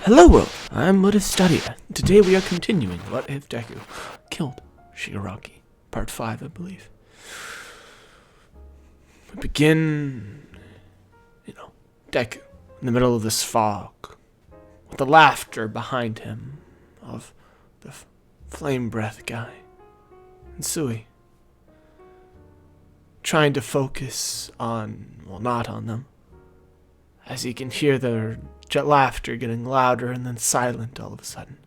Hello world, I'm What If Stadia. Today we are continuing What If Deku Killed Shiguaki, part 5 I believe. We begin, Deku in the middle of this fog, with the laughter behind him of the flame breath guy, and Sui, trying to focus on, not on them, as he can hear their laughter getting louder and then silent all of a sudden.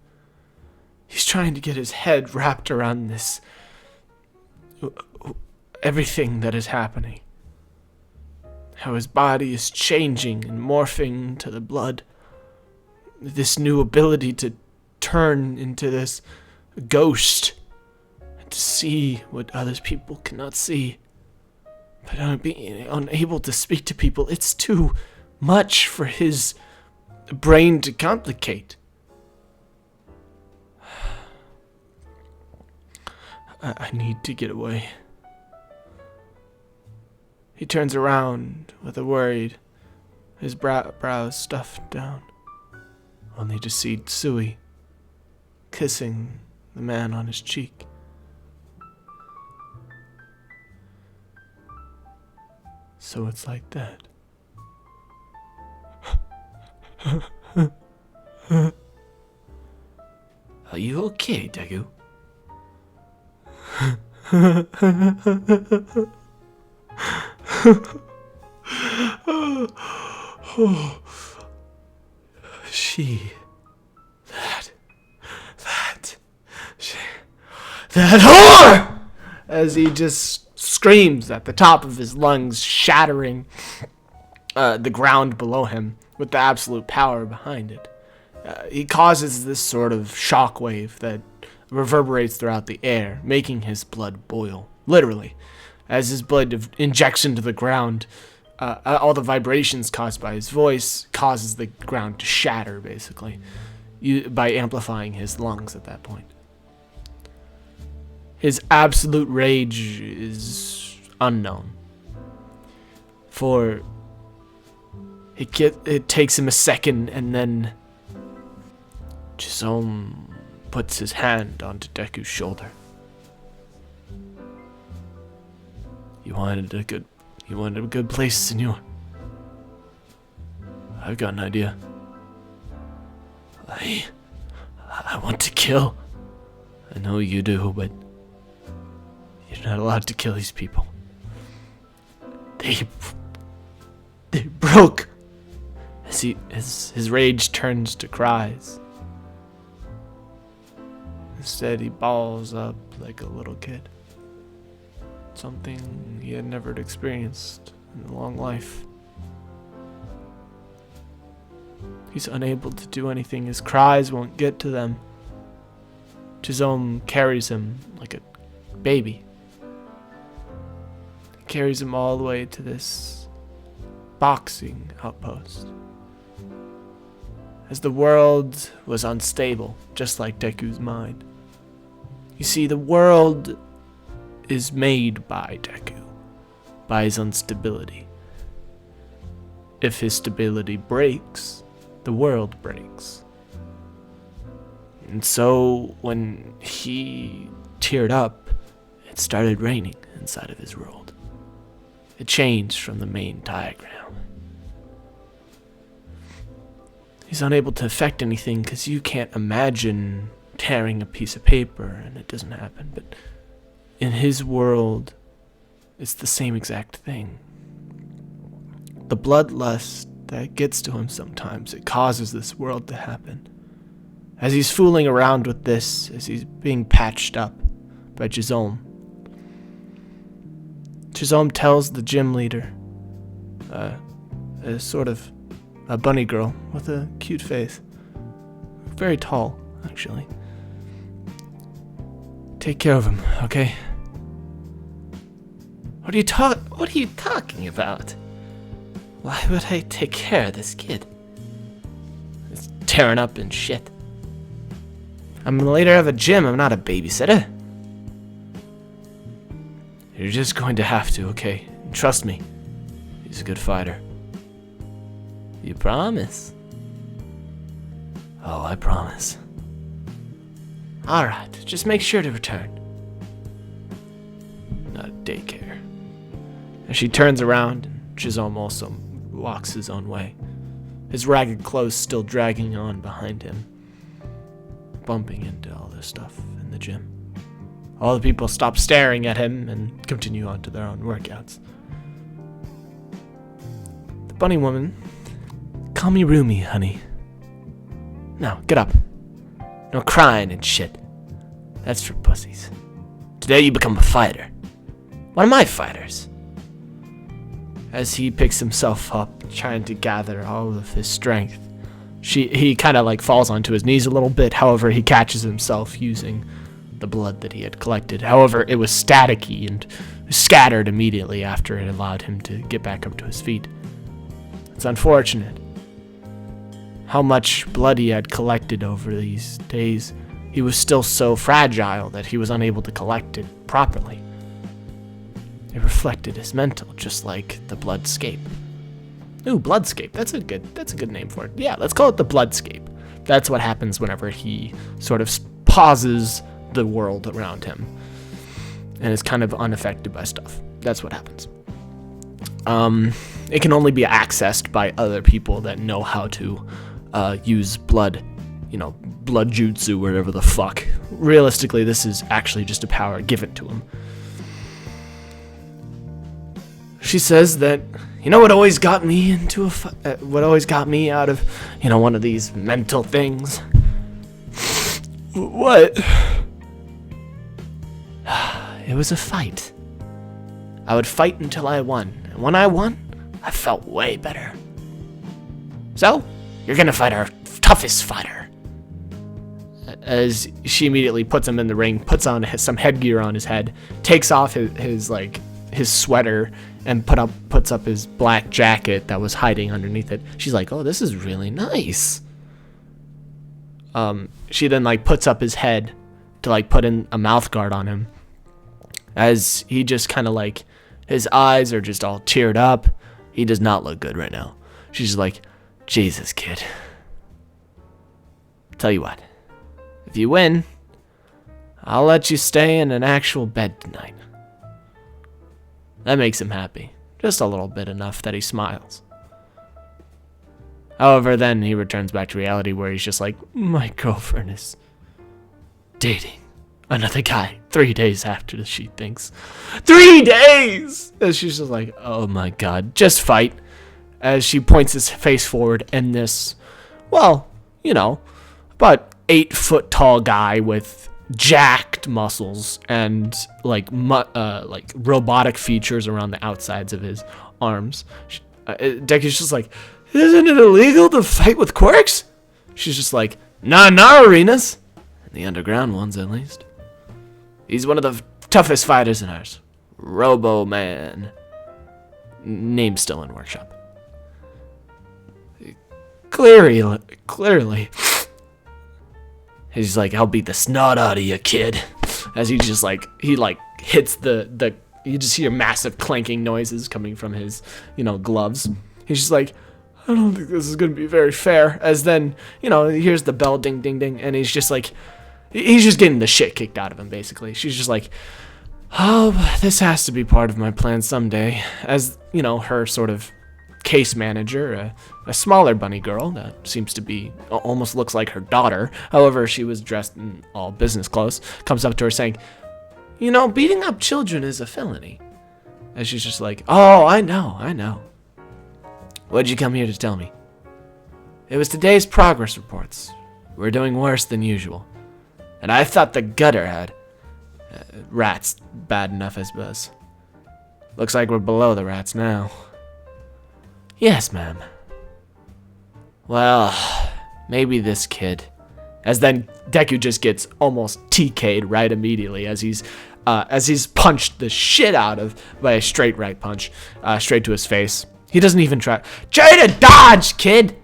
He's trying to get his head wrapped around this, everything that is happening. How his body is changing and morphing to the blood. This new ability to turn into this ghost and to see what other people cannot see. But being unable to speak to people, it's too much for his brain to complicate. I need to get away. He turns around with a worried, his brows stuffed down, only to see Sui kissing the man on his cheek. So it's like that. Are you okay, Deku? That whore! As he just screams at the top of his lungs, shattering the ground below him with the absolute power behind it. He causes this sort of shockwave that reverberates throughout the air, making his blood boil, literally. As his blood injects into the ground, all the vibrations caused by his voice causes the ground to shatter, basically, by amplifying his lungs at that point. His absolute rage is unknown, for it takes him a second, and then Chisholm puts his hand onto Deku's shoulder. You wanted a good place, senor. I've got an idea. I want to kill. I know you do, but you're not allowed to kill these people. They broke. As his rage turns to cries. Instead, he balls up like a little kid. Something he had never experienced in a long life. He's unable to do anything. His cries won't get to them. Chisholm carries him like a baby. He carries him all the way to this boxing outpost. As the world was unstable, just like Deku's mind. You see, the world is made by Deku, by his instability. If his stability breaks, the world breaks. And so, when he teared up, it started raining inside of his world. It changed from the main diagram. He's unable to affect anything because you can't imagine tearing a piece of paper and it doesn't happen. But in his world, it's the same exact thing. The bloodlust that gets to him sometimes, it causes this world to happen. As he's fooling around with this, as he's being patched up by Chisholm, Chisholm tells the gym leader, a sort of a bunny girl with a cute face. Very tall, actually. Take care of him, okay? What are you talking about? Why would I take care of this kid? It's tearing up and shit. I'm the leader of a gym, I'm not a babysitter. You're just going to have to, okay? Trust me. He's a good fighter. You promise? Oh, I promise. Alright, just make sure to return. Daycare. As she turns around, and Chisholm also walks his own way, his ragged clothes still dragging on behind him, bumping into all this stuff in the gym. All the people stop staring at him and continue on to their own workouts. The bunny woman, call me Rumi, honey. Now, get up. No crying and shit. That's for pussies. Today you become a fighter. One of my fighters. As he picks himself up, trying to gather all of his strength, he kind of like falls onto his knees a little bit. However, he catches himself using the blood that he had collected. However, it was staticky and scattered immediately after it allowed him to get back up to his feet. It's unfortunate how much blood he had collected over these days. He was still so fragile that he was unable to collect it properly. It reflected his mental, just like the bloodscape. Ooh, bloodscape. That's a good name for it. Yeah, let's call it the bloodscape. That's what happens whenever he sort of pauses the world around him and is kind of unaffected by stuff. That's what happens. It can only be accessed by other people that know how to use blood, blood jutsu, whatever the fuck. Realistically, this is actually just a power given to him. She says that, what always got me into what always got me out of, one of these mental things? What? It was a fight. I would fight until I won, and when I won, I felt way better. So, you're gonna fight our toughest fighter. As she immediately puts him in the ring, puts on some headgear on his head, takes off his sweater, and puts up his black jacket that was hiding underneath it. She's like, oh, this is really nice. She then puts up his head to put in a mouth guard on him, as he just kind of his eyes are just all teared up. He does not look good right now. She's like, Jesus, kid. Tell you what, if you win, I'll let you stay in an actual bed tonight. That makes him happy. Just a little bit, enough that he smiles. However, then he returns back to reality where he's just like, my girlfriend is dating another guy 3 days after she thinks. 3 days! And she's just like, oh my god, just fight. As she points his face forward, and this, about 8 foot tall guy with jacked muscles and robotic features around the outsides of his arms. Deku's just like, isn't it illegal to fight with quirks? She's just like, not in our arenas. In the underground ones, at least. He's one of the toughest fighters in ours. Robo Man. Name's still in workshop. Clearly. He's like, I'll beat the snot out of you, kid. As he just hits the you just hear massive clanking noises coming from his, gloves. He's just like, I don't think this is going to be very fair. As then, he hears the bell ding, ding, ding. And he's just like, he's just getting the shit kicked out of him, basically. She's just like, oh, this has to be part of my plan someday. As, her sort of case manager, a smaller bunny girl that seems to be, almost looks like her daughter. However, she was dressed in all business clothes, comes up to her saying, beating up children is a felony. And she's just like, oh, I know. What'd you come here to tell me? It was today's progress reports. We're doing worse than usual. And I thought the gutter had rats bad enough as was. Looks like we're below the rats now. Yes, ma'am. Well, maybe this kid. As then Deku just gets almost TK'd right immediately as he's punched the shit out of by a straight right punch, straight to his face. He doesn't even try to dodge, kid.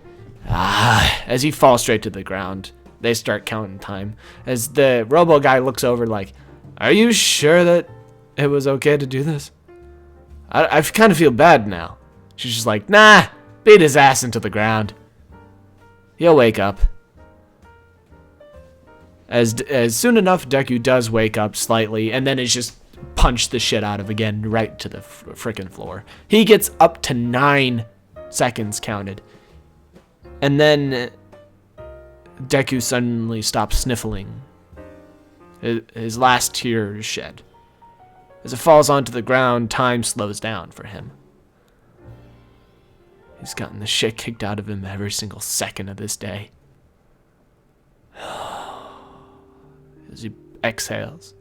As he falls straight to the ground, they start counting time. As the robo guy looks over like, are you sure that it was okay to do this? I kind of feel bad now. She's just like, nah, beat his ass into the ground. He'll wake up. As soon enough, Deku does wake up slightly, and then is just punched the shit out of again, right to the frickin' floor. He gets up to 9 seconds counted. And then Deku suddenly stops sniffling. His last tear is shed. As it falls onto the ground, time slows down for him. He's gotten the shit kicked out of him every single second of this day. As he exhales,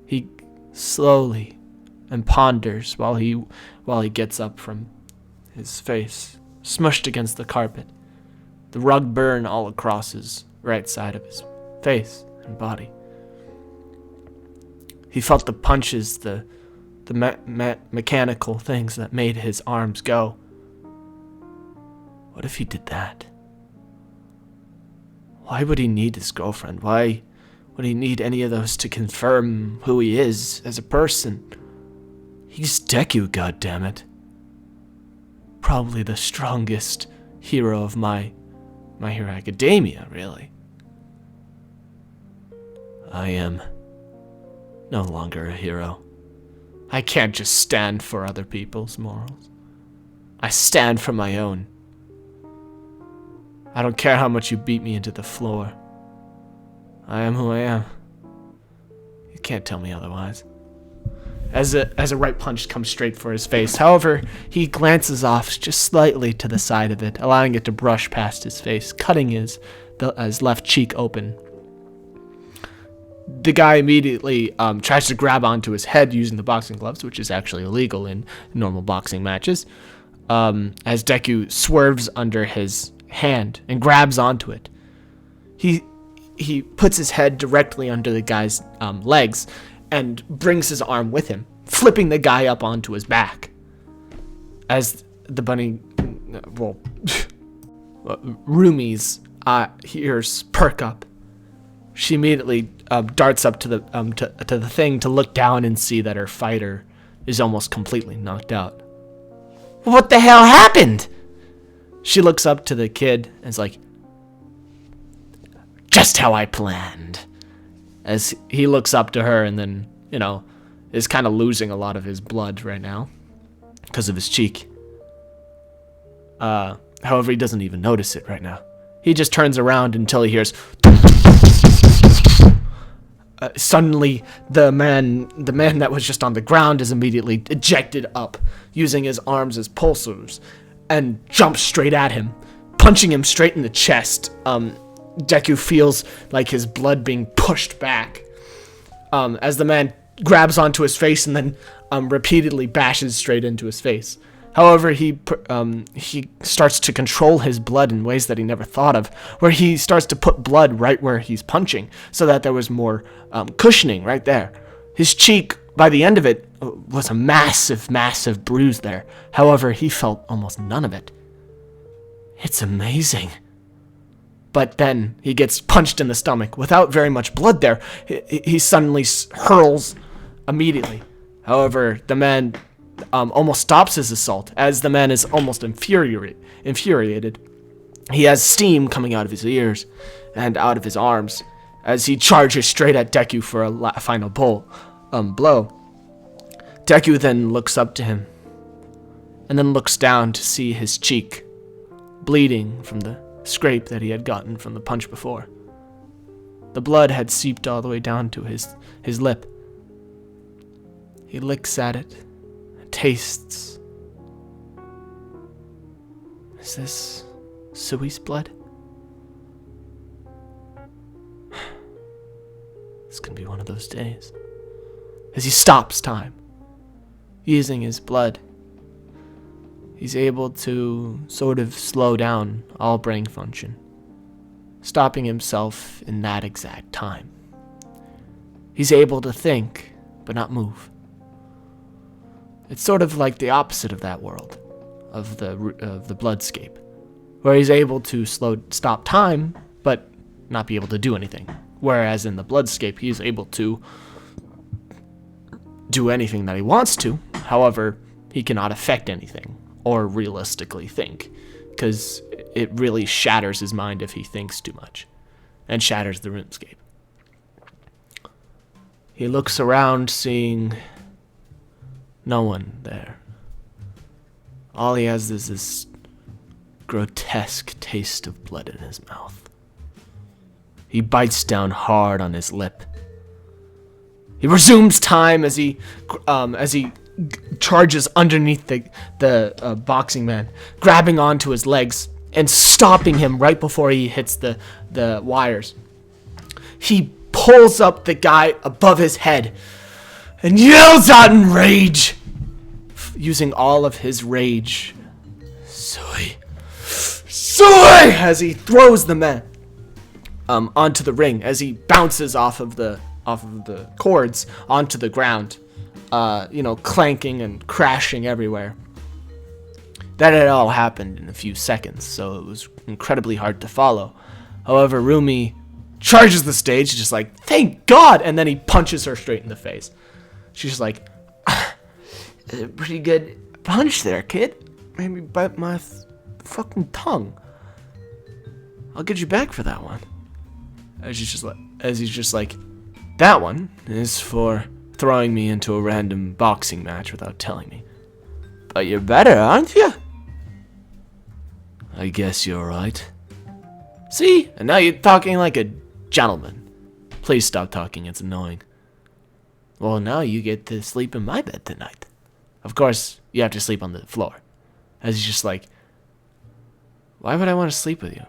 he slowly and ponders while he gets up from his face, smushed against the carpet, the rug burn all across his right side of his face and body. He felt the punches, the mechanical things that made his arms go. What if he did that? Why would he need his girlfriend? Why would he need any of those to confirm who he is as a person? He's Deku, goddammit. Probably the strongest hero of My Hero Academia, really. I am no longer a hero. I can't just stand for other people's morals. I stand for my own. I don't care how much you beat me into the floor. I am who I am. You can't tell me otherwise. As a right punch comes straight for his face. However, he glances off just slightly to the side of it, allowing it to brush past his face, cutting his left cheek open. The guy immediately tries to grab onto his head using the boxing gloves, which is actually illegal in normal boxing matches, as Deku swerves under his hand and grabs onto it. He puts his head directly under the guy's legs and brings his arm with him, flipping the guy up onto his back. As the bunny, Rumi's ears perk up. She immediately darts up to the thing to look down and see that her fighter is almost completely knocked out. What the hell happened? She looks up to the kid and is like, just how I planned. As he looks up to her and then, is kind of losing a lot of his blood right now because of his cheek. However, he doesn't even notice it right now. He just turns around until he hears... Suddenly, the man that was just on the ground is immediately ejected up, using his arms as pulsers, and jumps straight at him, punching him straight in the chest. Deku feels like his blood being pushed back, as the man grabs onto his face and then repeatedly bashes straight into his face. However, he starts to control his blood in ways that he never thought of, where he starts to put blood right where he's punching, so that there was more cushioning right there. His cheek, by the end of it, was a massive, massive bruise there. However, he felt almost none of it. It's amazing. But then he gets punched in the stomach without very much blood there. He suddenly hurls immediately. However, the man almost stops his assault, as the man is almost infuriated. He has steam coming out of his ears and out of his arms as he charges straight at Deku for a final blow. Deku then looks up to him and then looks down to see his cheek bleeding from the scrape that he had gotten from the punch before. The blood had seeped all the way down to his lip. He licks at it, tastes. Is this Sui's blood? This can be one of those days. As he stops time, using his blood, he's able to sort of slow down all brain function, stopping himself in that exact time. He's able to think, but not move. It's sort of like the opposite of that world, of the bloodscape, where he's able to stop time, but not be able to do anything. Whereas in the bloodscape, he's able to do anything that he wants to. However, he cannot affect anything or realistically think, because it really shatters his mind if he thinks too much. and shatters the RuneScape. He looks around, seeing no one there. All he has is this grotesque taste of blood in his mouth. He bites down hard on his lip. He resumes time as he charges underneath the boxing man, grabbing onto his legs and stopping him right before he hits the wires. He pulls up the guy above his head and yells out in rage, using all of his rage. Soy! As he throws the man onto the ring, as he bounces off of the cords onto the ground, clanking and crashing everywhere. That had all happened in a few seconds, so it was incredibly hard to follow. However, Rumi charges the stage, just like, thank God, and then he punches her straight in the face. She's just like, pretty good punch there, kid. Made me bite my fucking tongue. I'll get you back for that one. As he's just like, that one is for throwing me into a random boxing match without telling me. But you're better, aren't you? I guess you're right. See? And now you're talking like a gentleman. Please stop talking, it's annoying. Well, now you get to sleep in my bed tonight. Of course, you have to sleep on the floor. As he's just like, why would I want to sleep with you?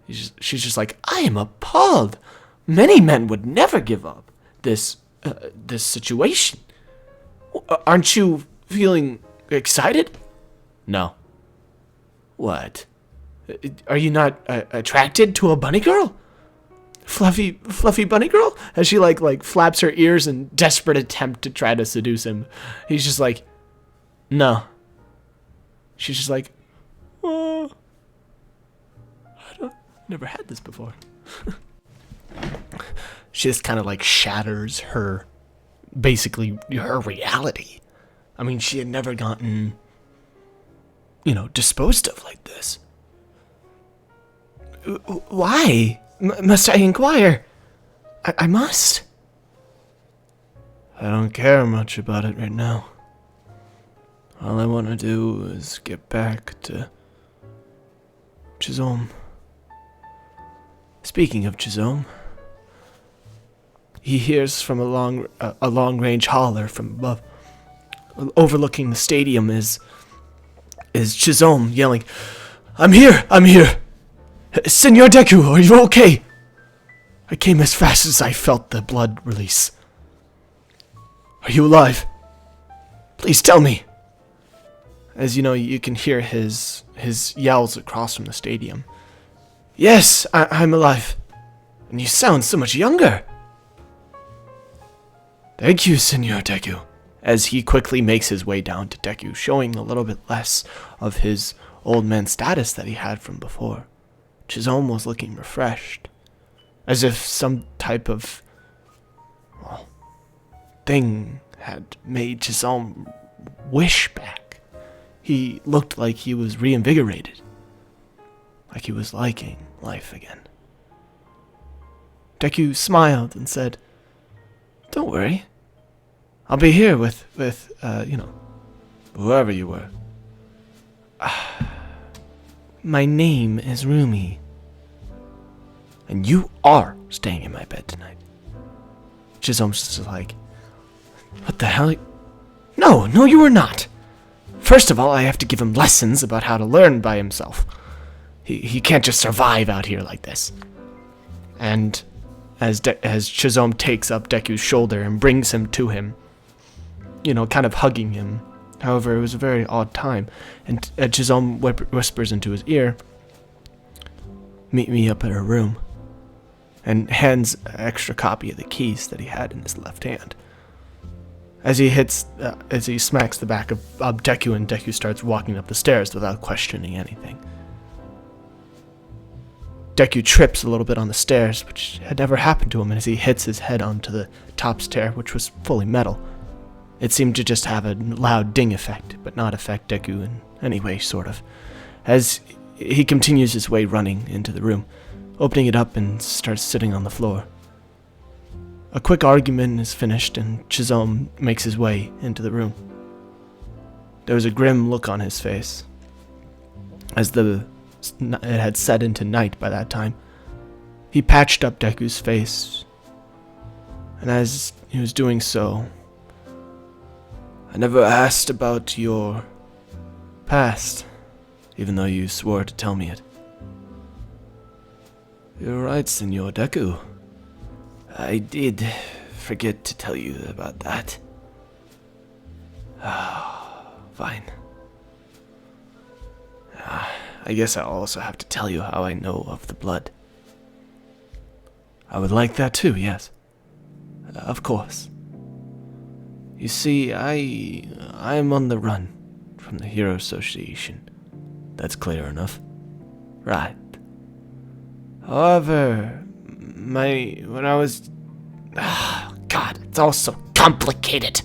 She's just like, I am appalled. Many men would never give up this situation. Aren't you feeling excited? No. What? Are you not attracted to a bunny girl? Fluffy bunny girl? As she like flaps her ears in desperate attempt to try to seduce him. He's just like, no. She's just like, oh, never had this before. She just kind of like shatters her reality. I mean, she had never gotten, disposed of like this. Why? Must I inquire? I must. I don't care much about it right now. All I want to do is get back to Chizome. Speaking of Chizome, he hears from a long-range holler from above, overlooking the stadium. Is Chizome yelling, I'm here! Senor Deku, are you okay? I came as fast as I felt the blood release. Are you alive? Please tell me. As you can hear his yells across from the stadium. Yes, I'm alive. And you sound so much younger. Thank you, Senor Deku. As he quickly makes his way down to Deku, showing a little bit less of his old man status that he had from before. Chizome was looking refreshed, as if some type of thing had made Chizome wish back. He looked like he was reinvigorated, like he was liking life again. Deku smiled and said, don't worry. I'll be here with whoever you were. My name is Rumi. And you are staying in my bed tonight. Chizome's just like, what the hell? No, you are not. First of all, I have to give him lessons about how to learn by himself. He can't just survive out here like this. And as Chizome takes up Deku's shoulder and brings him to him, kind of hugging him. However, it was a very odd time, and Chizome whispers into his ear, meet me up at her room, and hands an extra copy of the keys that he had in his left hand. As he smacks the back of Deku, and Deku starts walking up the stairs without questioning anything. Deku trips a little bit on the stairs, which had never happened to him, and as he hits his head onto the top stair, which was fully metal, it seemed to just have a loud ding effect, but not affect Deku in any way, sort of. As he continues his way running into the room, opening it up and starts sitting on the floor. A quick argument is finished and Chizome makes his way into the room. There was a grim look on his face, as it had set into night by that time. He patched up Deku's face, and as he was doing so, I never asked about your past, even though you swore to tell me it. You're right, Senor Deku. I did forget to tell you about that. Fine. I guess I'll also have to tell you how I know of the blood. I would like that too, yes. Of course. You see, I'm on the run from the Hero Association. That's clear enough. Right. However, when I was... God, it's all so complicated.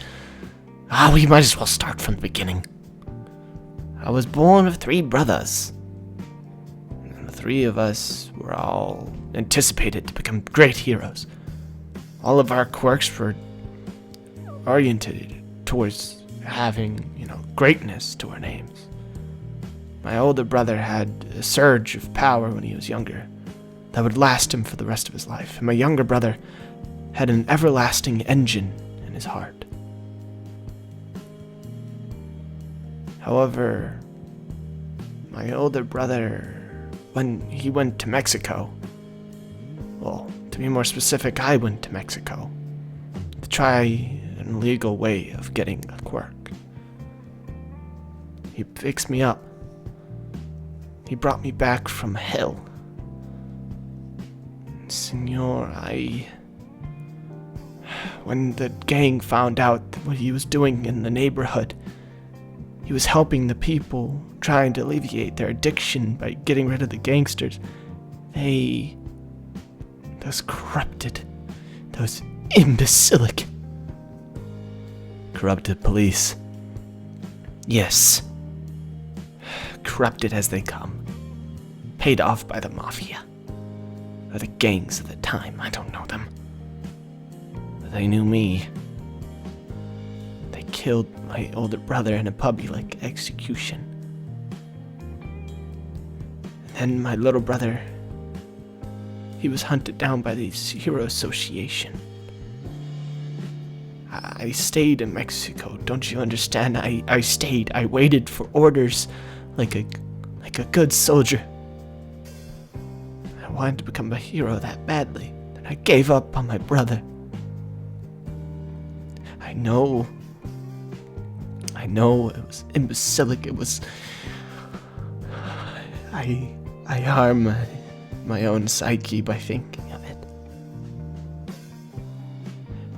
We might as well start from the beginning. I was born of 3 brothers. And the 3 of us were all anticipated to become great heroes. All of our quirks were oriented towards having, greatness to our names. My older brother had a surge of power when he was younger that would last him for the rest of his life. And my younger brother had an everlasting engine in his heart. However, my older brother, when he went to Mexico, well, to be more specific, I went to Mexico to try an illegal way of getting a quirk. He fixed me up. He brought me back from hell. Senor, when the gang found out what he was doing in the neighborhood, he was helping the people, trying to alleviate their addiction by getting rid of the gangsters. Those corrupted, those imbecilic, corrupted police. Yes. Corrupted as they come. Paid off by the mafia. Or the gangs of the time, I don't know them. But they knew me. They killed my older brother in a public execution. And then my little brother, he was hunted down by the Hero Association. I stayed in Mexico, don't you understand? I stayed. I waited for orders like a good soldier. I wanted to become a hero that badly that I gave up on my brother. I know it was imbecilic. It was... I harm my own psyche by thinking of it.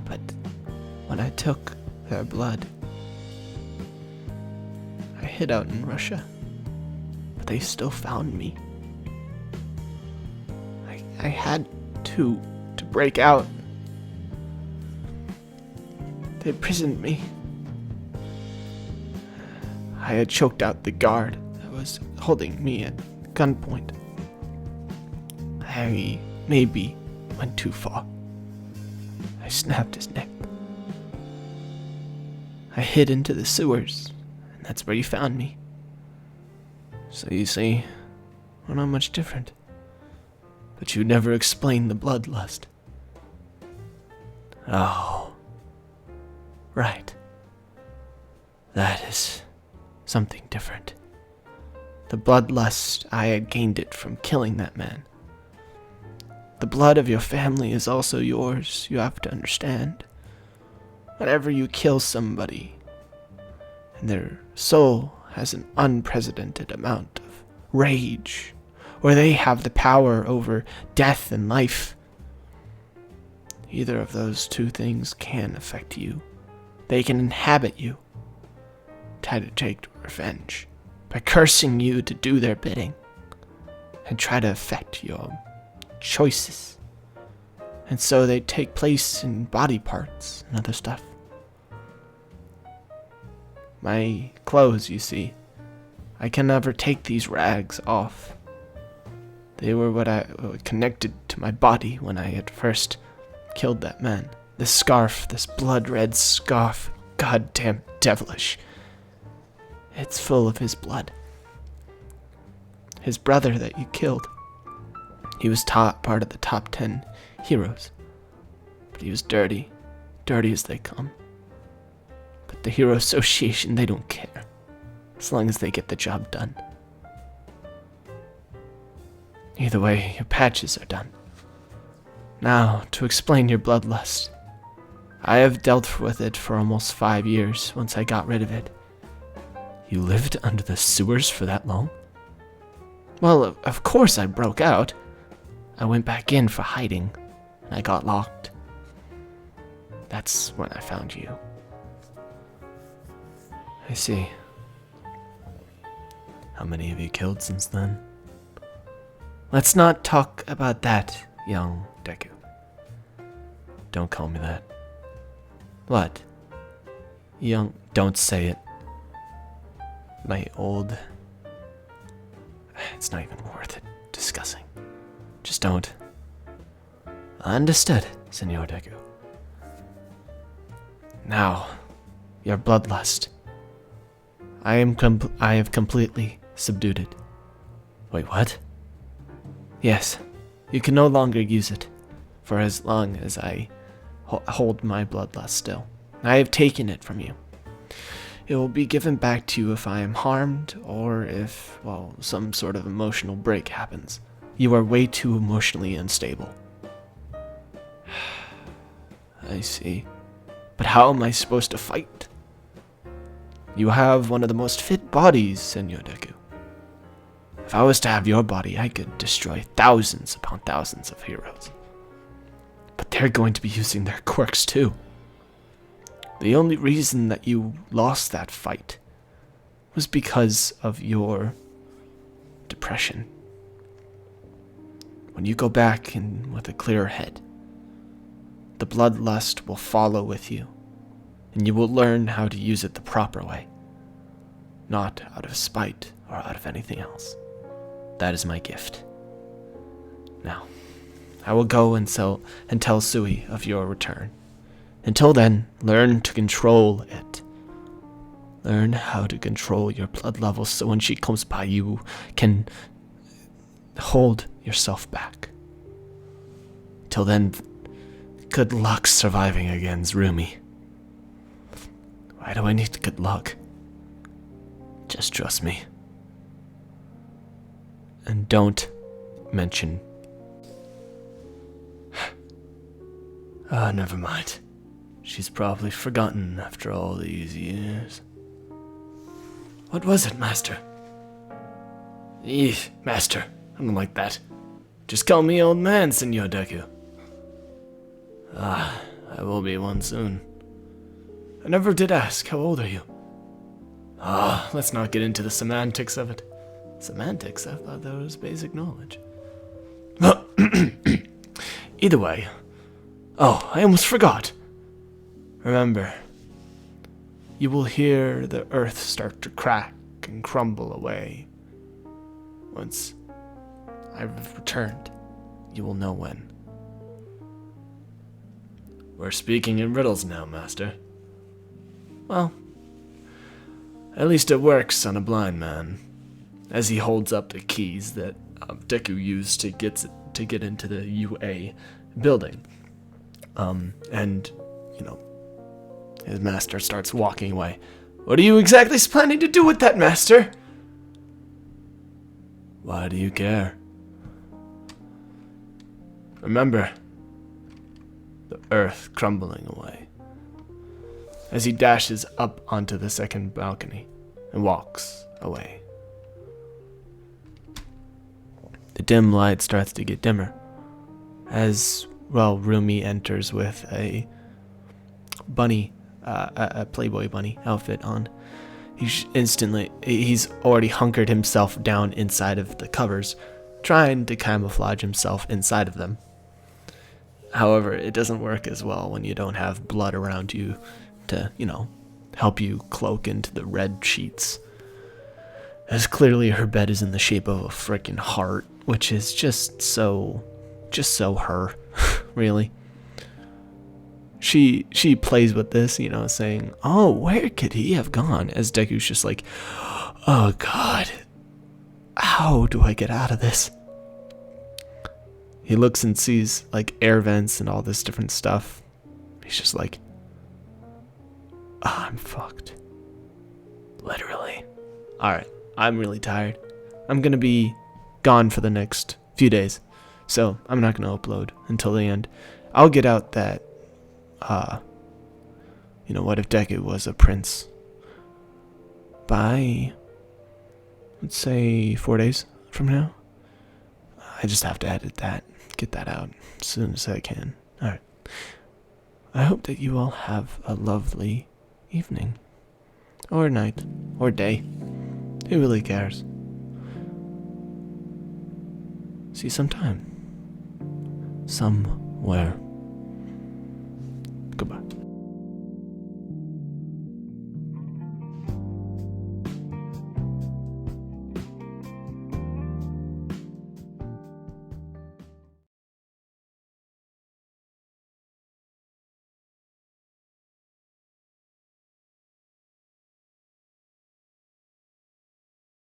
But when I took their blood, I hid out in Russia, but they still found me. I had to break out. They imprisoned me. I had choked out the guard that was holding me at gunpoint. I maybe went too far. I snapped his neck. I hid into the sewers, and that's where you found me. So you see, we're not much different. But you never explained the bloodlust. Oh. Right. That is something different. The bloodlust, I had gained it from killing that man. The blood of your family is also yours, you have to understand. Whenever you kill somebody, and their soul has an unprecedented amount of rage, or they have the power over death and life, either of those 2 things can affect you. They can inhabit you, try to take revenge by cursing you to do their bidding, and try to affect your choices. And so they take place in body parts and other stuff. My clothes, you see, I can never take these rags off. They were what connected to my body when I had first killed that man. This scarf, this blood-red scarf, goddamn devilish. It's full of his blood. His brother that you killed. He was part of the top 10 heroes. But he was dirty as they come. But the Hero Association, they don't care, as long as they get the job done. Either way, your patches are done. Now, to explain your bloodlust. I have dealt with it for almost 5 years once I got rid of it. You lived under the sewers for that long? Well, of course I broke out. I went back in for hiding, and I got locked. That's when I found you. I see. How many have you killed since then? Let's not talk about that, young Deku. Don't call me that. What? Young, don't say it. My old... It's not even worth it discussing. Just don't. Understood, Senor Deku. Now, your bloodlust. I have completely subdued it. Wait, what? Yes, you can no longer use it for as long as I hold my bloodlust still. I have taken it from you. It will be given back to you if I am harmed or if, well, some sort of emotional break happens. You are way too emotionally unstable. I see. But how am I supposed to fight? You have one of the most fit bodies, Senor Deku. If I was to have your body, I could destroy thousands upon thousands of heroes. But they're going to be using their quirks too. The only reason that you lost that fight was because of your depression. When you go back in with a clearer head, the bloodlust will follow with you, and you will learn how to use it the proper way, not out of spite or out of anything else. That is my gift. Now, I will go and tell Sui of your return. Until then, learn to control it. Learn how to control your blood levels so when she comes by, you can hold yourself back. Till then, good luck surviving against Rumi. Why do I need good luck? Just trust me. And don't mention... never mind. She's probably forgotten after all these years. What was it, Master? Master. I don't like that. Just call me old man, Senor Deku. I will be one soon. I never did ask. How old are you? Let's not get into the semantics of it. Semantics? I thought that was basic knowledge. Either way. Oh, I almost forgot. Remember, you will hear the earth start to crack and crumble away. Once I've returned, you will know when. We're speaking in riddles now, Master. Well, at least it works on a blind man. As he holds up the keys that Deku used to get into the UA building. And, you know, his master starts walking away. What are you exactly planning to do with that, Master? Why do you care? Remember, the earth crumbling away. As he dashes up onto the second balcony and walks away. The dim light starts to get dimmer as, well, Rumi enters with a bunny, a Playboy bunny outfit on. He's already hunkered himself down inside of the covers, trying to camouflage himself inside of them. However, it doesn't work as well when you don't have blood around you to, help you cloak into the red sheets. As clearly her bed is in the shape of a freaking heart, which is just so her, really. She plays with this, you know, saying, "Oh, where could he have gone?" As Deku's just like, "Oh God, how do I get out of this?" He looks and sees like air vents and all this different stuff. He's just like, I'm fucked. Literally. Alright, I'm really tired. I'm gonna be gone for the next few days. So I'm not gonna upload until the end. I'll get out that, what if Deku was a prince? By, let's say, 4 days from now. I just have to edit that. Get that out as soon as I can. Alright. I hope that you all have a lovely evening. Or night. Or day. Who really cares? See you sometime. Somewhere. Goodbye.